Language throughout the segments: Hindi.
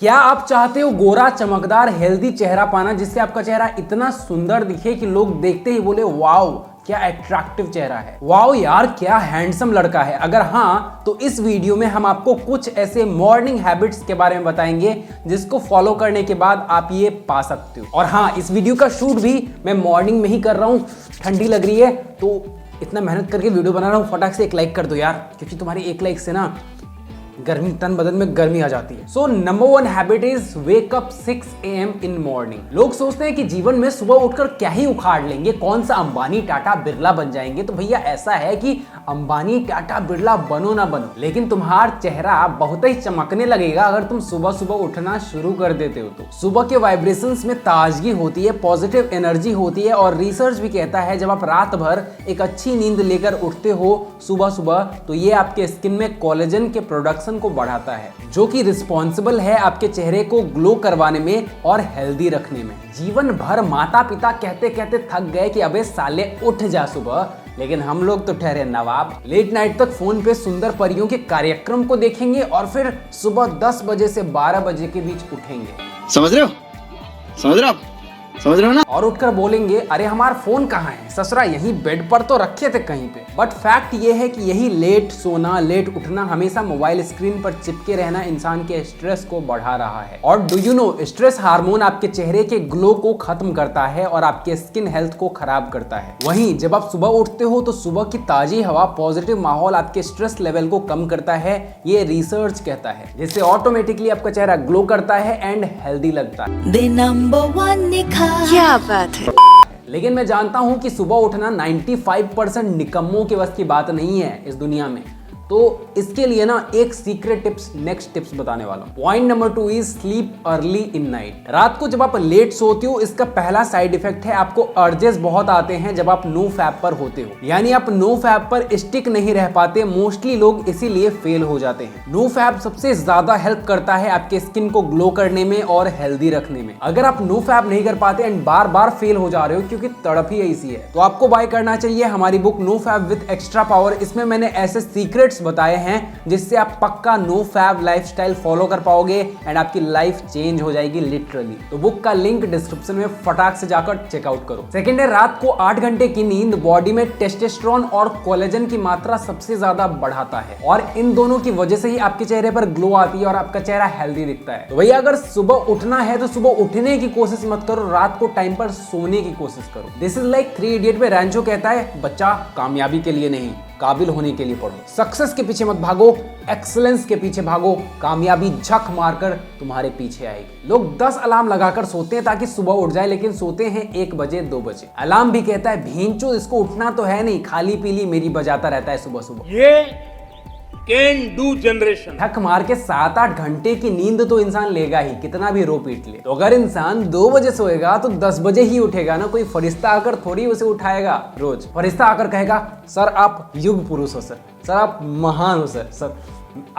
क्या आप चाहते हो गोरा चमकदार हेल्दी चेहरा पाना जिससे आपका चेहरा इतना सुंदर दिखे कि लोग देखते ही बोले वाओ क्या अट्रैक्टिव चेहरा है, वाओ यार क्या हैंडसम लड़का है। अगर हाँ तो इस वीडियो में हम आपको कुछ ऐसे मॉर्निंग हैबिट्स के बारे में बताएंगे जिसको फॉलो करने के बाद आप ये पा सकते हो। और हाँ, इस वीडियो का शूट भी मैं मॉर्निंग में ही कर रहा हूँ, ठंडी लग रही है तो इतना मेहनत करके वीडियो बना रहा हूँ। फटाक से एक लाइक कर दो यार, क्योंकि तुम्हारी एक लाइक से ना गर्मी तन बदन में गर्मी आ जाती है। So number 1 habit is wake up 6 AM in morning. लोग सोचते हैं कि जीवन में सुबह उठकर क्या ही उखाड़ लेंगे, कौन सा अंबानी टाटा बिरला बन जाएंगे। तो भैया ऐसा है कि अंबानी टाटा बिरला बनो ना बनो, लेकिन तुम्हारा चेहरा बहुत ही चमकने लगेगा अगर तुम सुबह सुबह उठना शुरू कर देते हो। तो सुबह के वाइब्रेशंस में ताजगी होती है, पॉजिटिव एनर्जी होती है और रिसर्च भी कहता है जब आप रात भर एक अच्छी नींद लेकर उठते हो सुबह सुबह तो ये आपके स्किन में कोलेजन के प्रोडक्शन को बढ़ाता है, जो कि रिस्पॉन्सिबल है आपके चेहरे को ग्लो करवाने में और हेल्दी रखने में। जीवन भर माता पिता कहते कहते थक गए कि अबे साले उठ जा सुबह, लेकिन हम लोग तो ठहरे नवाब। लेट नाइट तक फोन पे सुंदर परियों के कार्यक्रम को देखेंगे और फिर सुबह 10 बजे से 12 बजे के बीच उठेंगे। समझ रहे हो ना? और उठकर बोलेंगे अरे हमारा फोन कहाँ है ससुरा, यहीं बेड पर तो रखे थे कहीं पे। बट फैक्ट ये है कि यही लेट सोना लेट उठना, हमेशा मोबाइल स्क्रीन पर चिपके रहना इंसान के स्ट्रेस को बढ़ा रहा है। और do you know, stress hormone आपके चेहरे के ग्लो को खत्म करता है और आपके स्किन हेल्थ को खराब करता है। वहीं जब आप सुबह उठते हो तो सुबह की ताजी हवा, पॉजिटिव माहौल आपके स्ट्रेस लेवल को कम करता है, ये रिसर्च कहता है, जिससे ऑटोमेटिकली आपका चेहरा ग्लो करता है एंड हेल्दी लगता है। नंबर 1 निखार। क्या बात है। लेकिन मैं जानता हूं कि सुबह उठना 95% निकम्मों के बस की बात नहीं है इस दुनिया में। तो इसके लिए ना एक सीक्रेट टिप्स, नेक्स्ट टिप्स बताने वाला हूं। Point number 2 is sleep early in night. रात को जब आप लेट सोते हो इसका पहला साइड इफेक्ट है आपको अर्जेस बहुत आते हैं जब आप नो फैप पर होते हो, यानी आप नो फैप पर स्टिक नहीं रह पाते। मोस्टली लोग इसीलिए फेल हो जाते हैं। नो फैप सबसे ज्यादा हेल्प करता है आपके स्किन को ग्लो करने में और हेल्दी रखने में। अगर आप नो फैप नहीं कर पाते एंड बार बार फेल हो जा रहे हो क्योंकि तड़प ही ऐसी है, तो आपको बाय करना चाहिए हमारी book no fap with extra power. इसमें मैंने ऐसे सीक्रेट्स बताए हैं जिससे आप पक्का नो फैब लाइफस्टाइल फॉलो कर पाओगे एंड आपकी लाइफ चेंज हो जाएगी लिटरली। तो बुक का लिंक डिस्क्रिप्शन में फटाक से जाकर चेकआउट करो। सेकंड है, रात को 8 घंटे की नींद बॉडी में टेस्टोस्टेरोन और कोलेजन की मात्रा सबसे ज्यादा बढ़ाता है और इन दोनों की वजह से ही आपके चेहरे पर ग्लो आती है और आपका चेहरा हेल्दी दिखता है। तो भैया अगर सुबह उठना है तो सुबह उठने की कोशिश मत करो, रात को टाइम पर सोने की कोशिश करो। दिस इज लाइक 3 इडियट में रैंचो कहता है, बच्चा कामयाबी के लिए नहीं काबिल होने के लिए पढ़ो। सक्सेस के पीछे मत भागो, एक्सीलेंस के पीछे भागो। कामयाबी झक मारकर तुम्हारे पीछे आएगी। लोग 10 अलार्म लगाकर सोते हैं ताकि सुबह उठ जाए, लेकिन सोते हैं 1 बजे 2 बजे। अलार्म भी कहता है भींचो इसको उठना तो है नहीं, खाली पीली मेरी बजाता रहता है सुबह सुबह। ये कैन डू जनरेशन। थक मार के 7-8 घंटे की नींद तो इंसान लेगा ही, कितना भी रो पीट ले। तो अगर इंसान 2 बजे सोएगा तो 10 बजे ही उठेगा ना। कोई फरिश्ता आकर थोड़ी उसे उठाएगा रोज। फरिश्ता आकर कहेगा सर आप युग पुरुष हो सर आप महान हो सर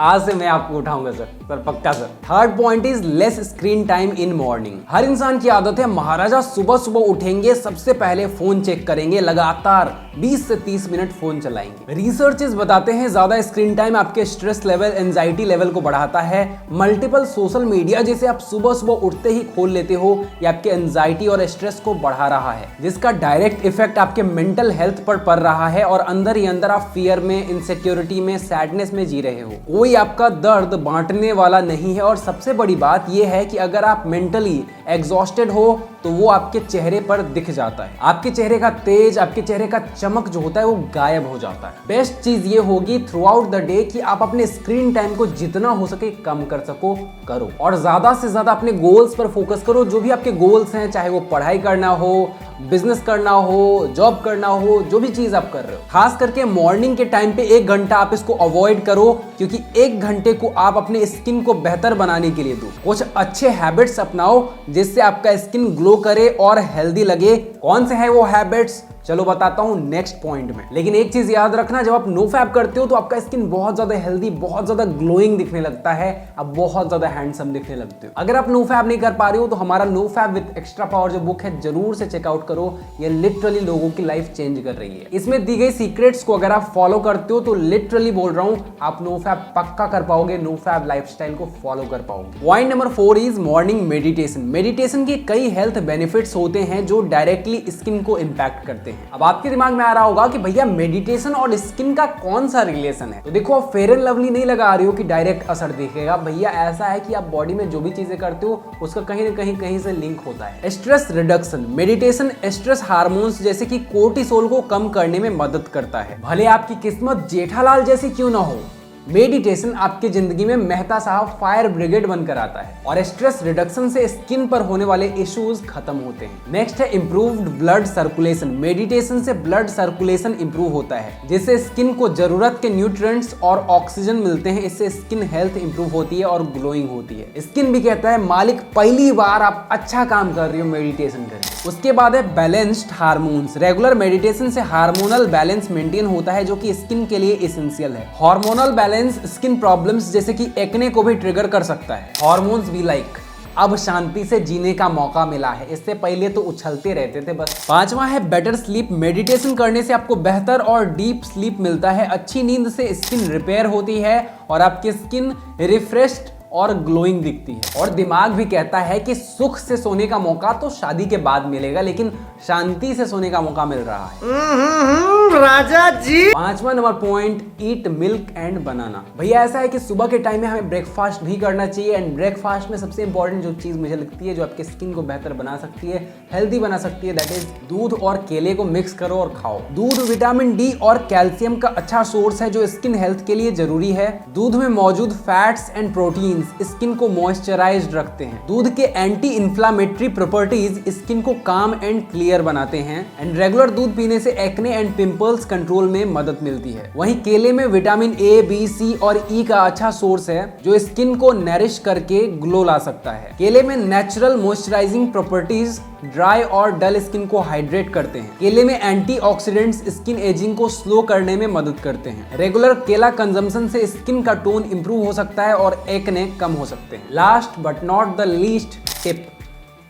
आज से मैं आपको उठाऊंगा सर पक्का sir. Third point is less screen time in morning. हर इंसान की आदत है महाराजा सुबह सुबह उठेंगे, सबसे पहले फोन चेक करेंगे, लगातार 20 से 30 मिनट फोन चलाएंगे। रिसर्चेस बताते हैं ज्यादा स्क्रीन टाइम आपके स्ट्रेस लेवल, एंजाइटी लेवल को बढ़ाता है। मल्टीपल सोशल मीडिया जिसे आप सुबह सुबह उठते ही खोल लेते हो, ये आपके एंजाइटी और स्ट्रेस को बढ़ा रहा है, जिसका डायरेक्ट इफेक्ट आपके मेंटल हेल्थ पर पड़ रहा है और अंदर ही अंदर आप फियर में, इनसिक्योरिटी में, सैडनेस में जी रहे हो। कोई आपका दर्द बांटने वाला नहीं है। और सबसे बड़ी बात यह है कि अगर आप मेंटली एग्जॉस्टेड हो तो वो आपके चेहरे पर दिख जाता है। आपके चेहरे का तेज, आपके चेहरे का चमक जो होता है वो गायब हो जाता है। बेस्ट चीज ये होगी थ्रू आउट द डे कि आप अपने स्क्रीन टाइम को जितना हो सके कम कर सको करो और ज्यादा से ज्यादा अपने गोल्स पर फोकस करो। जो भी आपके गोल्स हैं, चाहे वो पढ़ाई करना हो, बिजनेस करना हो, जॉब करना हो, जो भी चीज आप कर रहे हो, खास करके मॉर्निंग के टाइम पे 1 घंटा आप इसको अवॉइड करो, क्योंकि 1 घंटे को आप अपने स्किन को बेहतर बनाने के लिए दो। कुछ अच्छे हैबिट्स अपनाओ जिससे आपका स्किन ग्लो करे और हेल्दी लगे। कौन से है वो हैबिट्स, चलो बताता हूँ नेक्स्ट पॉइंट में। लेकिन एक चीज याद रखना, जब आप नो फैब करते हो तो आपका स्किन बहुत ज्यादा हेल्दी, बहुत ज्यादा ग्लोइंग दिखने लगता है, आप बहुत ज्यादा हैंडसम दिखने लगते हो। अगर आप नो फैब नहीं कर पा रहे हो तो हमारा no fab with extra power जो बुक है जरूर से चेकआउट करो। ये लिटरली लोगों की लाइफ चेंज कर रही है। इसमें दी गई सीक्रेट्स को अगर आप फॉलो करते हो तो लिटरली बोल रहा हूं आप नो फैब पक्का कर पाओगे, नो फैब लाइफस्टाइल को फॉलो कर पाओगे। Point number 4 is morning meditation. Meditation के कई हेल्थ बेनिफिट्स होते हैं जो डायरेक्टली स्किन को इंपैक्ट करते हैं। अब आपके दिमाग में आ रहा होगा कि भैया मेडिटेशन और स्किन का कौन सा रिलेशन है। तो देखो, आप फेयर एंड लवली नहीं लगा रही हो कि डायरेक्ट असर दिखेगा। भैया ऐसा है कि आप बॉडी में जो भी चीजें करते हो उसका कहीं ना कहीं से लिंक होता है। Stress reduction. Meditation stress hormones जैसे कि कोर्टिसोल को कम करने में मदद करता है। भले आपकी किस्मत जेठालाल जैसी क्यों ना हो, मेडिटेशन आपकी जिंदगी में मेहता साहब फायर ब्रिगेड बनकर आता है और स्ट्रेस रिडक्शन से स्किन पर होने वाले इश्यूज खत्म होते हैं। नेक्स्ट है इंप्रूव्ड ब्लड सर्कुलेशन। मेडिटेशन से ब्लड सर्कुलेशन इंप्रूव होता है जिससे स्किन को जरूरत के न्यूट्रिएंट्स और ऑक्सीजन मिलते हैं। इससे स्किन हेल्थ इंप्रूव होती है और ग्लोइंग होती है। स्किन भी कहता है मालिक पहली बार आप अच्छा काम कर रही हो, मेडिटेशन करें। उसके बाद है बैलेंस्ड हार्मोन्स। रेगुलर मेडिटेशन से हार्मोनल बैलेंस मेंटेन होता है जो कि स्किन के लिए एसेंशियल है। हार्मोनल बैलेंस स्किन प्रॉब्लम्स जैसे कि एक्ने को भी ट्रिगर कर सकता है। हार्मोन्स भी लाइक अब शांति से जीने का मौका मिला है, इससे पहले तो उछलते रहते थे बस। 5वां है बेटर स्लीप। मेडिटेशन करने से आपको बेहतर और डीप स्लीप मिलता है। अच्छी नींद से स्किन रिपेयर होती है और आपकी स्किन रिफ्रेश्ड और ग्लोइंग दिखती है। और दिमाग भी कहता है कि सुख से सोने का मौका तो शादी के बाद मिलेगा, लेकिन शांति से सोने का मौका मिल रहा है। राजा जी। 5वां number point, eat milk and banana. भैया ऐसा है कि सुबह के टाइम में हमें ब्रेकफास्ट भी करना चाहिए एंड ब्रेकफास्ट में सबसे इंपॉर्टेंट जो चीज मुझे लगती है जो आपके स्किन को बेहतर बना सकती है, हेल्दी बना सकती है, दैट इज दूध और केले को मिक्स करो और खाओ। दूध विटामिन डी और कैल्शियम का अच्छा सोर्स है जो स्किन हेल्थ के लिए जरूरी है। दूध में मौजूद फैट्स एंड प्रोटीन स्किन को मॉइस्चराइज्ड रखते हैं। दूध के एंटी इंफ्लामेटरी प्रॉपर्टीज स्किन को काम एंड क्लियर बनाते हैं एंड रेगुलर दूध पीने से एक्ने एंड पिंपल्स कंट्रोल में मदद मिलती है। वहीं केले में विटामिन ए, बी, सी और ई का अच्छा सोर्स है जो स्किन को नरिश करके ग्लो ला सकता है। केले में नेचुरल मॉइस्चराइजिंग प्रॉपर्टीज ड्राई और डल स्किन को हाइड्रेट करते हैं। केले में एंटीऑक्सीडेंट्स स्किन एजिंग को स्लो करने में मदद करते हैं। रेगुलर केला कंजम्पशन से स्किन का टोन इंप्रूव हो सकता है और एक्ने कम हो सकते हैं। Last but not the least tip,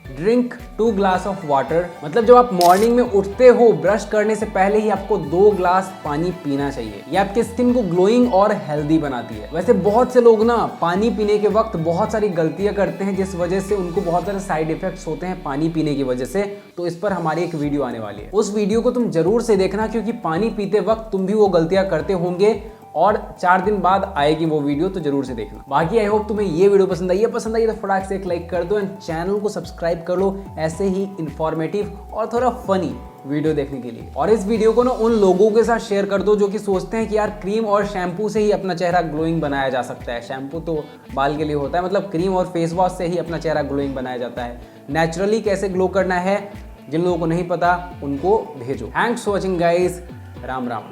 drink 2 glass of water. मतलब जब आप मॉर्निंग में उठते हो ब्रश करने से पहले ही आपको 2 ग्लास पानी पीना चाहिए। ये आपके स्किन को ग्लोइंग और हेल्दी बनाती है। वैसे बहुत से लोग ना पानी पीने के वक्त बहुत सारी गलतियां करते हैं जिस वजह से उनको बहुत सारे साइड इफेक्ट्स होते हैं पानी पीने की वजह से। तो इस पर हमारी एक वीडियो आने वाली है, उस वीडियो को तुम जरूर से देखना क्योंकि पानी पीते वक्त तुम भी वो गलतियां करते होंगे और 4 दिन बाद आएगी वो वीडियो, तो जरूर से देखना। बाकी आई होप तुम्हें ये वीडियो पसंद आई है तो फटाक से एक लाइक कर दो एंड चैनल को सब्सक्राइब कर लो ऐसे ही इंफॉर्मेटिव और थोड़ा फनी वीडियो देखने के लिए। और इस वीडियो को ना उन लोगों के साथ शेयर कर दो जो कि सोचते हैं कि यार क्रीम और शैम्पू से ही अपना चेहरा ग्लोइंग बनाया जा सकता है। शैम्पू तो बाल के लिए होता है, मतलब क्रीम और फेस वॉश से ही अपना चेहरा ग्लोइंग बनाया जाता है। नेचुरली कैसे ग्लो करना है जिन लोगों को नहीं पता उनको भेजो। Thanks for watching guys, Ram Ram.